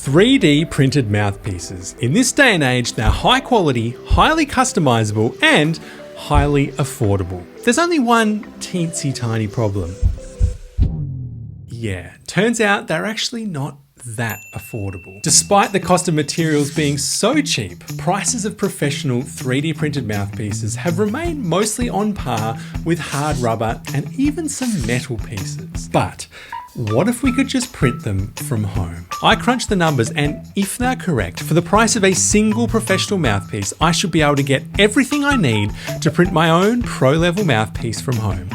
3D printed mouthpieces. In this day and age, they're high quality, highly customizable, and highly affordable. There's only one teensy tiny problem. Yeah, turns out they're actually not that affordable. Despite the cost of materials being so cheap, prices of professional 3D printed mouthpieces have remained mostly on par with hard rubber and even some metal pieces. But what if we could just print them from home? I crunched the numbers, and if they're correct, for the price of a single professional mouthpiece, I should be able to get everything I need to print my own pro-level mouthpiece from home.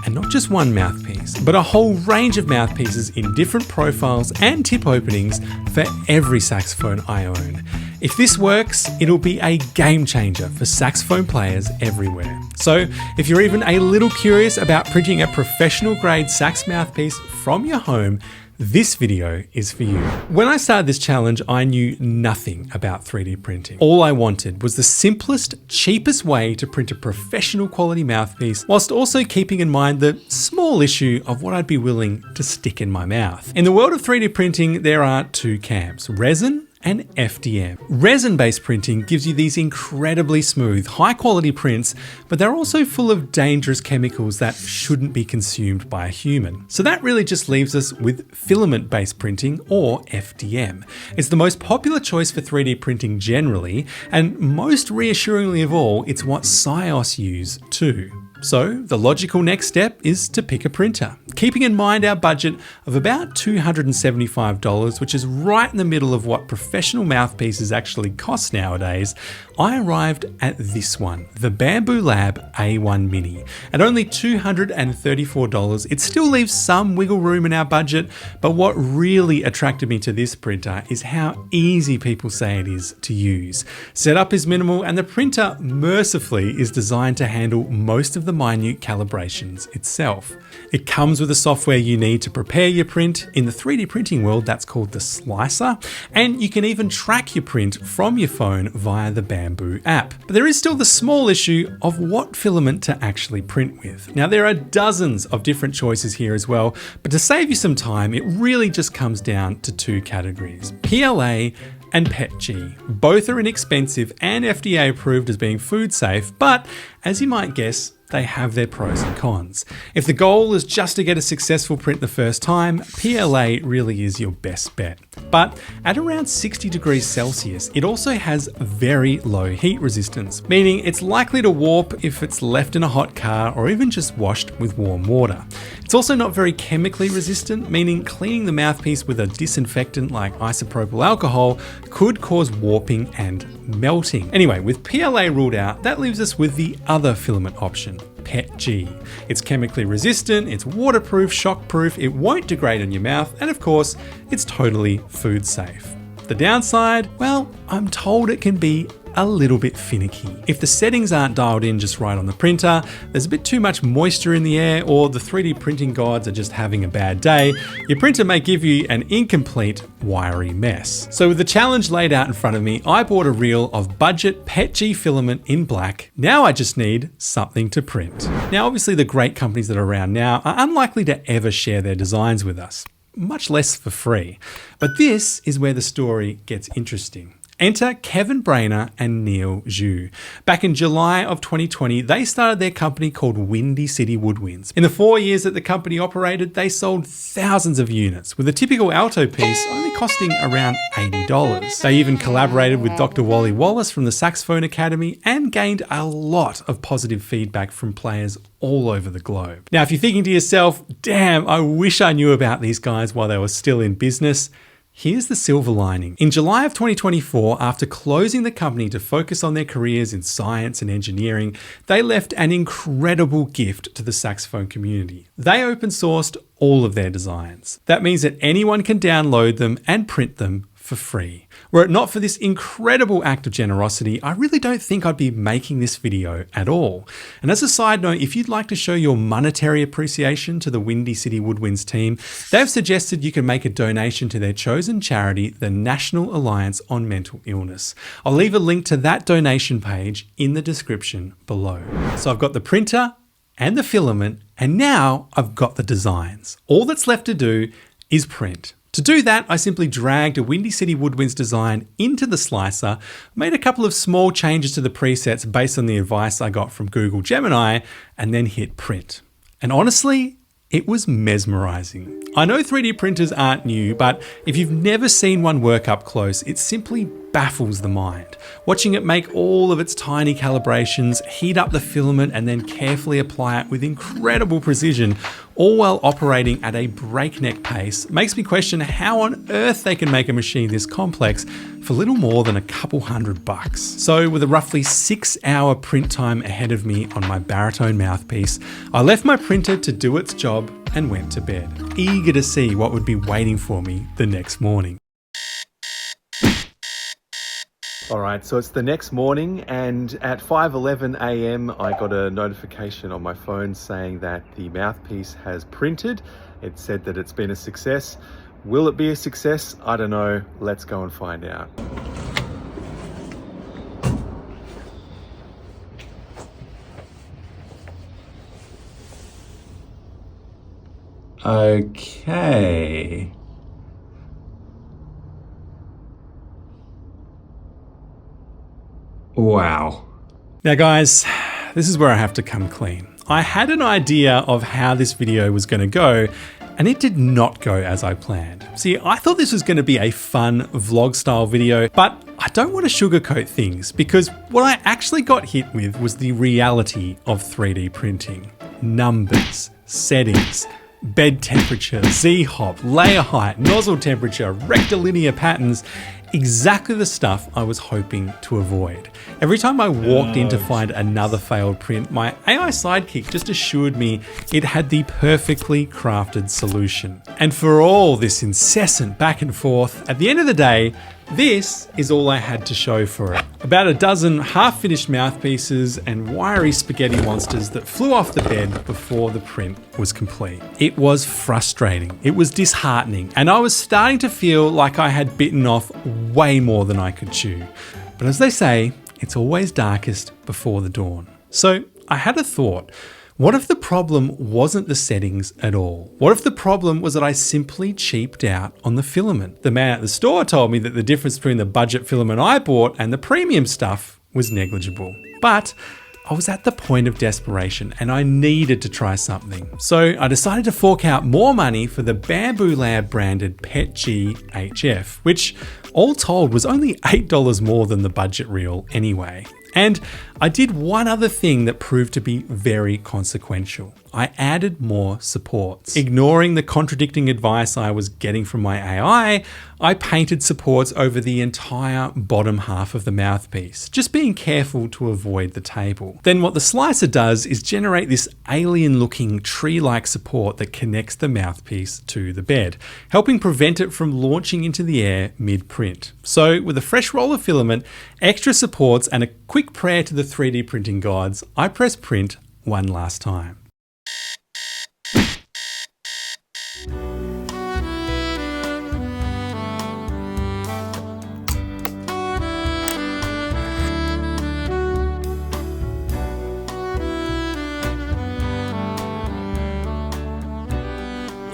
And not just one mouthpiece, but a whole range of mouthpieces in different profiles and tip openings for every saxophone I own. If this works, it'll be a game changer for saxophone players everywhere. So if you're even a little curious about printing a professional grade sax mouthpiece from your home, this video is for you. When I started this challenge, I knew nothing about 3D printing. All I wanted was the simplest, cheapest way to print a professional quality mouthpiece, whilst also keeping in mind the small issue of what I'd be willing to stick in my mouth. In the world of 3D printing, there are two camps: resin and FDM. Resin-based printing gives you these incredibly smooth, high-quality prints, but they're also full of dangerous chemicals that shouldn't be consumed by a human. So that really just leaves us with filament-based printing, or FDM. It's the most popular choice for 3D printing generally, and most reassuringly of all, it's what SYOS use too. So the logical next step is to pick a printer. Keeping in mind our budget of about $275, which is right in the middle of what professional mouthpieces actually cost nowadays, I arrived at this one, the Bambu Lab A1 Mini. At only $234, it still leaves some wiggle room in our budget, but what really attracted me to this printer is how easy people say it is to use. Setup is minimal, and the printer mercifully is designed to handle most of the minute calibrations itself. It comes with the software you need to prepare your print. In the 3D printing world, that's called the slicer, and you can even track your print from your phone via the Bambu app. But there is still the small issue of what filament to actually print with. Now, there are dozens of different choices here as well, but to save you some time, it really just comes down to two categories: PLA and PETG. Both are inexpensive and FDA approved as being food safe, but as you might guess, they have their pros and cons. If the goal is just to get a successful print the first time, PLA really is your best bet. But at around 60 degrees Celsius, it also has very low heat resistance, meaning it's likely to warp if it's left in a hot car or even just washed with warm water. It's also not very chemically resistant, meaning cleaning the mouthpiece with a disinfectant like isopropyl alcohol could cause warping and melting. Anyway, with PLA ruled out, that leaves us with the other filament option, PETG. It's chemically resistant, it's waterproof, shockproof, it won't degrade in your mouth, and of course, it's totally food safe. The downside? Well, I'm told it can be a little bit finicky. If the settings aren't dialed in just right on the printer, there's a bit too much moisture in the air, or the 3D printing gods are just having a bad day, your printer may give you an incomplete, wiry mess. So with the challenge laid out in front of me, I bought a reel of budget PETG filament in black. Now I just need something to print. Now, obviously the great companies that are around now are unlikely to ever share their designs with us, much less for free. But this is where the story gets interesting. Enter Kevin Brainer and Neil Zhu. Back in July of 2020, they started their company called Windy City Woodwinds. In the 4 years that the company operated, they sold thousands of units, with a typical alto piece only costing around $80. They even collaborated with Dr. Wally Wallace from the Saxophone Academy and gained a lot of positive feedback from players all over the globe. Now, if you're thinking to yourself, damn, I wish I knew about these guys while they were still in business, here's the silver lining. In July of 2024, after closing the company to focus on their careers in science and engineering, they left an incredible gift to the saxophone community. They open sourced all of their designs. That means that anyone can download them and print them for free. Were it not for this incredible act of generosity, I really don't think I'd be making this video at all. And as a side note, if you'd like to show your monetary appreciation to the Windy City Woodwinds team, they've suggested you can make a donation to their chosen charity, the National Alliance on Mental Illness. I'll leave a link to that donation page in the description below. So I've got the printer and the filament, and now I've got the designs. All that's left to do is print. To do that, I simply dragged a Windy City Woodwinds design into the slicer, made a couple of small changes to the presets based on the advice I got from Google Gemini, and then hit print. And honestly, it was mesmerizing. I know 3D printers aren't new, but if you've never seen one work up close, it simply baffles the mind. Watching it make all of its tiny calibrations, heat up the filament, and then carefully apply it with incredible precision, all while operating at a breakneck pace, makes me question how on earth they can make a machine this complex for little more than a couple $100. So with a roughly 6-hour print time ahead of me on my baritone mouthpiece, I left my printer to do its job and went to bed, eager to see what would be waiting for me the next morning. All right, so it's the next morning, and at 5:11 a.m. I got a notification on my phone saying that the mouthpiece has printed. It said that it's been a success. Will it be a success? I don't know. Let's go and find out. Okay. Wow. Now guys, this is where I have to come clean. I had an idea of how this video was going to go, and it did not go as I planned. See, I thought this was going to be a fun vlog style video, but I don't want to sugarcoat things, because what I actually got hit with was the reality of 3D printing. Numbers, settings, bed temperature, Z-hop, layer height, nozzle temperature, rectilinear patterns, exactly the stuff I was hoping to avoid. Every time I walked in to find another failed print, my AI sidekick just assured me it had the perfectly crafted solution. And for all this incessant back and forth, at the end of the day, this is all I had to show for it. About a dozen half-finished mouthpieces and wiry spaghetti monsters that flew off the bed before the print was complete. It was frustrating, it was disheartening, and I was starting to feel like I had bitten off way more than I could chew. But as they say, it's always darkest before the dawn. So I had a thought. What if the problem wasn't the settings at all? What if the problem was that I simply cheaped out on the filament? The man at the store told me that the difference between the budget filament I bought and the premium stuff was negligible. But I was at the point of desperation and I needed to try something. So I decided to fork out more money for the Bambu Lab branded PETG HF, which all told was only $8 more than the budget reel anyway. And I did one other thing that proved to be very consequential. I added more supports. Ignoring the contradicting advice I was getting from my AI, I painted supports over the entire bottom half of the mouthpiece, just being careful to avoid the table. Then what the slicer does is generate this alien-looking tree-like support that connects the mouthpiece to the bed, helping prevent it from launching into the air mid-print. So with a fresh roll of filament, extra supports, and a quick prayer to the 3D printing gods, I press print one last time.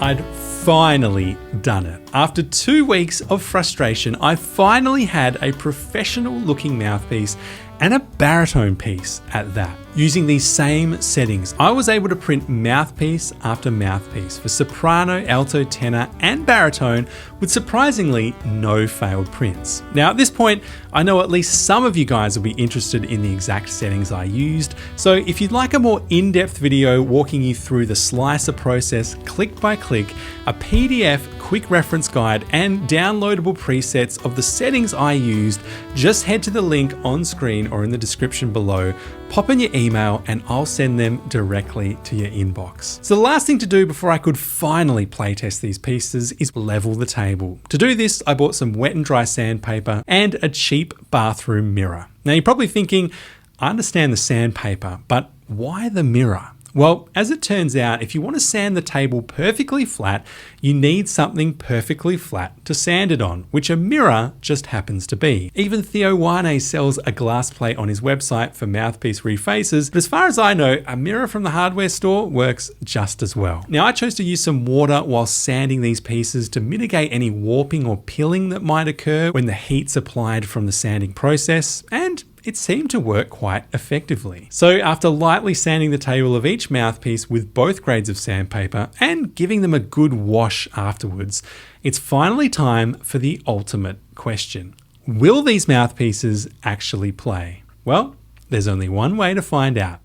I'd finally done it. After 2 weeks of frustration, I finally had a professional looking mouthpiece and a baritone piece at that. Using these same settings, I was able to print mouthpiece after mouthpiece for soprano, alto, tenor, and baritone with surprisingly no failed prints. Now at this point, I know at least some of you guys will be interested in the exact settings I used, so if you'd like a more in-depth video walking you through the slicer process click by click, a PDF quick reference guide, and downloadable presets of the settings I used, just head to the link on screen or in the description below, pop in your email and I'll send them directly to your inbox. So the last thing to do before I could finally playtest these pieces is level the table. To do this, I bought some wet and dry sandpaper and a cheap bathroom mirror. Now you're probably thinking, I understand the sandpaper, but why the mirror? Well, as it turns out, if you want to sand the table perfectly flat, you need something perfectly flat to sand it on, which a mirror just happens to be. Even Theo Wane sells a glass plate on his website for mouthpiece refaces, but as far as I know, a mirror from the hardware store works just as well. Now, I chose to use some water while sanding these pieces to mitigate any warping or pilling that might occur when the heat's applied from the sanding process, and it seemed to work quite effectively. So after lightly sanding the table of each mouthpiece with both grades of sandpaper and giving them a good wash afterwards, it's finally time for the ultimate question. Will these mouthpieces actually play? Well, there's only one way to find out.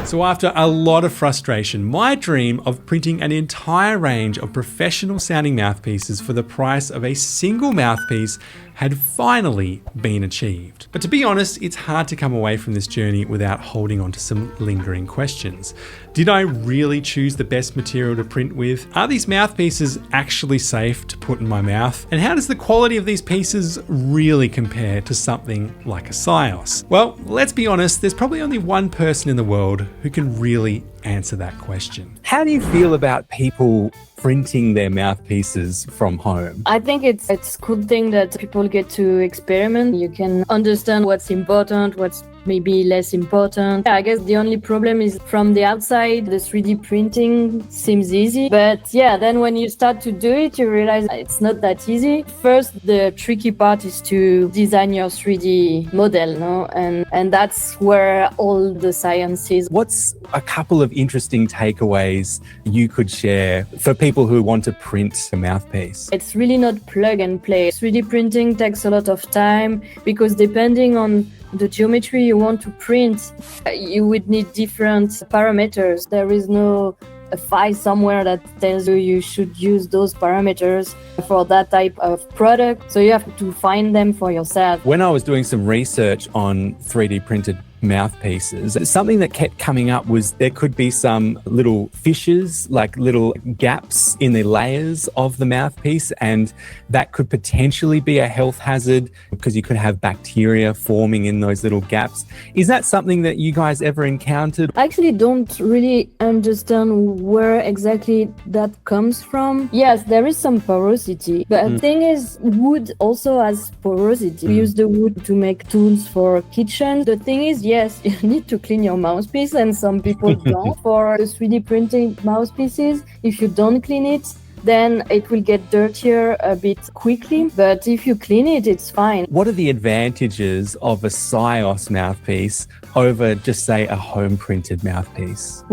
So after a lot of frustration, my dream of printing an entire range of professional sounding mouthpieces for the price of a single mouthpiece had finally been achieved. But to be honest, it's hard to come away from this journey without holding on to some lingering questions. Did I really choose the best material to print with? Are these mouthpieces actually safe to put in my mouth? And how does the quality of these pieces really compare to something like a SYOS? Well, let's be honest, there's probably only one person in the world who can really answer that question. How do you feel about people printing their mouthpieces from home? I think it's a good thing that people get to experiment. You can understand what's important, what's maybe less important. I guess the only problem is from the outside, the 3D printing seems easy. But yeah, then when you start to do it, you realize it's not that easy. First, the tricky part is to design your 3D model, no? And that's where all the science is. What's a couple of interesting takeaways you could share for people who want to print a mouthpiece? It's really not plug and play. 3D printing takes a lot of time because depending on the geometry you want to print, you would need different parameters. There is no a file somewhere that tells you you should use those parameters for that type of product. So you have to find them for yourself. When I was doing some research on 3D printed mouthpieces, something that kept coming up was there could be some little fissures, like little gaps in the layers of the mouthpiece, and that could potentially be a health hazard because you could have bacteria forming in those little gaps. Is that something that you guys ever encountered? I actually don't really understand where exactly that comes from. Yes, there is some porosity, but the thing is, wood also has porosity. We use the wood to make tools for kitchen. The thing is, yes, you need to clean your mouthpiece, and some people don't. For the 3D printing mouthpieces, if you don't clean it, then it will get dirtier a bit quickly. But if you clean it, it's fine. What are the advantages of a SYOS mouthpiece over just say a home printed mouthpiece?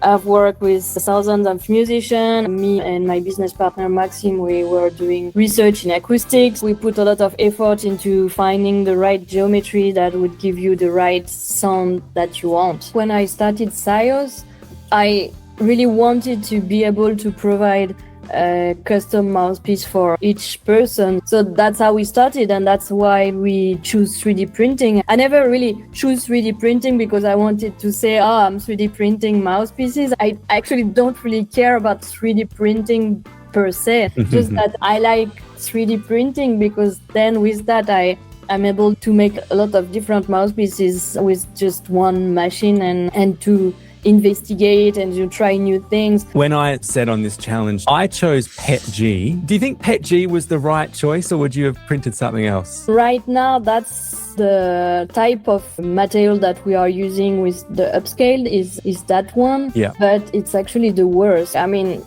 I've worked with thousands of musicians. Me and my business partner, Maxime, we were doing research in acoustics. We put a lot of effort into finding the right geometry that would give you the right sound that you want. When I started SYOS, I really wanted to be able to provide a custom mouthpiece for each person. So that's how we started, and that's why we choose 3D printing. I never really choose 3D printing because I wanted to say, oh, I'm 3D printing mouthpieces. I actually don't really care about 3D printing per se, just that I like 3D printing because then with that I'm able to make a lot of different mouthpieces with just one machine and to investigate and to try new things. When I set on this challenge, I chose PETG. Do you think PETG was the right choice, or would you have printed something else? Right now, that's the type of material that we are using with the upscale is that one. Yeah. But it's actually the worst. I mean,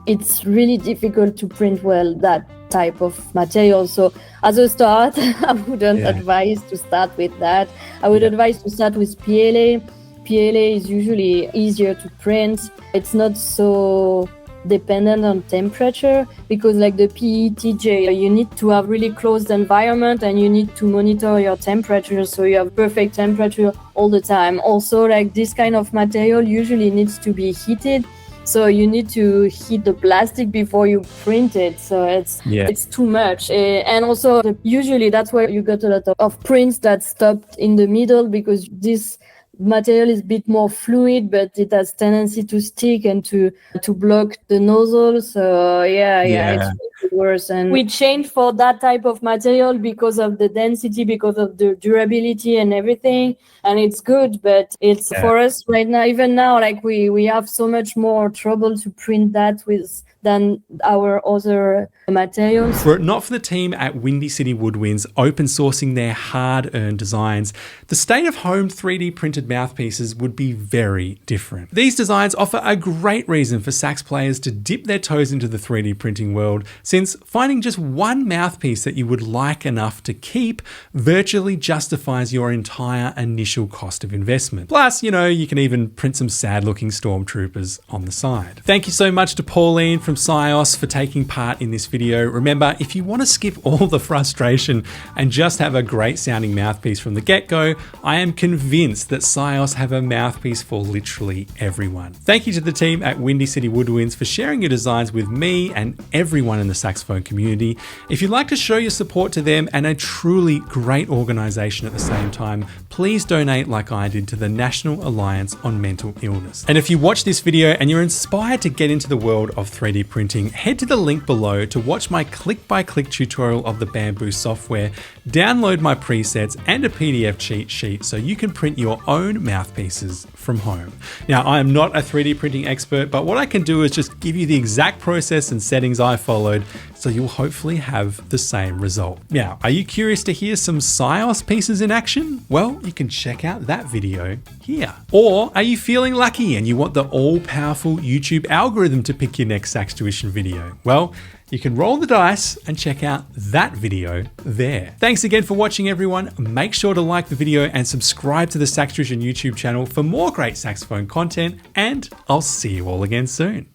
it's really difficult to print well that type of material. So as a start, I wouldn't advise to start with that. I would advise to start with PLA. PLA is usually easier to print. It's not so dependent on temperature because like the PETG, you need to have really closed environment and you need to monitor your temperature so you have perfect temperature all the time. Also, like this kind of material usually needs to be heated. So you need to heat the plastic before you print it. So it's too much. And also usually that's why you got a lot of prints that stopped in the middle because this material is a bit more fluid, but it has tendency to stick and to block the nozzle. So it's worse. And we changed for that type of material because of the density, because of the durability and everything. And it's good, but it's for us right now, even now, like we have so much more trouble to print that with than our other materials. Were it not for the team at Windy City Woodwinds open sourcing their hard-earned designs, the state of home 3D printed mouthpieces would be very different. These designs offer a great reason for sax players to dip their toes into the 3D printing world, since finding just one mouthpiece that you would like enough to keep virtually justifies your entire initial cost of investment. Plus, you can even print some sad-looking stormtroopers on the side. Thank you so much to Pauline from SYOS for taking part in this video. Remember, if you want to skip all the frustration and just have a great sounding mouthpiece from the get-go, I am convinced that SYOS have a mouthpiece for literally everyone. Thank you to the team at Windy City Woodwinds for sharing your designs with me and everyone in the saxophone community. If you'd like to show your support to them and a truly great organization at the same time, please donate like I did to the National Alliance on Mental Illness. And if you watch this video and you're inspired to get into the world of 3D printing, head to the link below to watch my click-by-click tutorial of the Bambu software, download my presets and a PDF cheat sheet so you can print your own mouthpieces from home. Now, I am not a 3D printing expert, but what I can do is just give you the exact process and settings I followed so you'll hopefully have the same result. Now, are you curious to hear some SYOS pieces in action? Well, you can check out that video here. Or are you feeling lucky and you want the all-powerful YouTube algorithm to pick your next SaxTuition video? Well, you can roll the dice and check out that video there. Thanks again for watching, everyone. Make sure to like the video and subscribe to the SaxTuition YouTube channel for more great saxophone content, and I'll see you all again soon.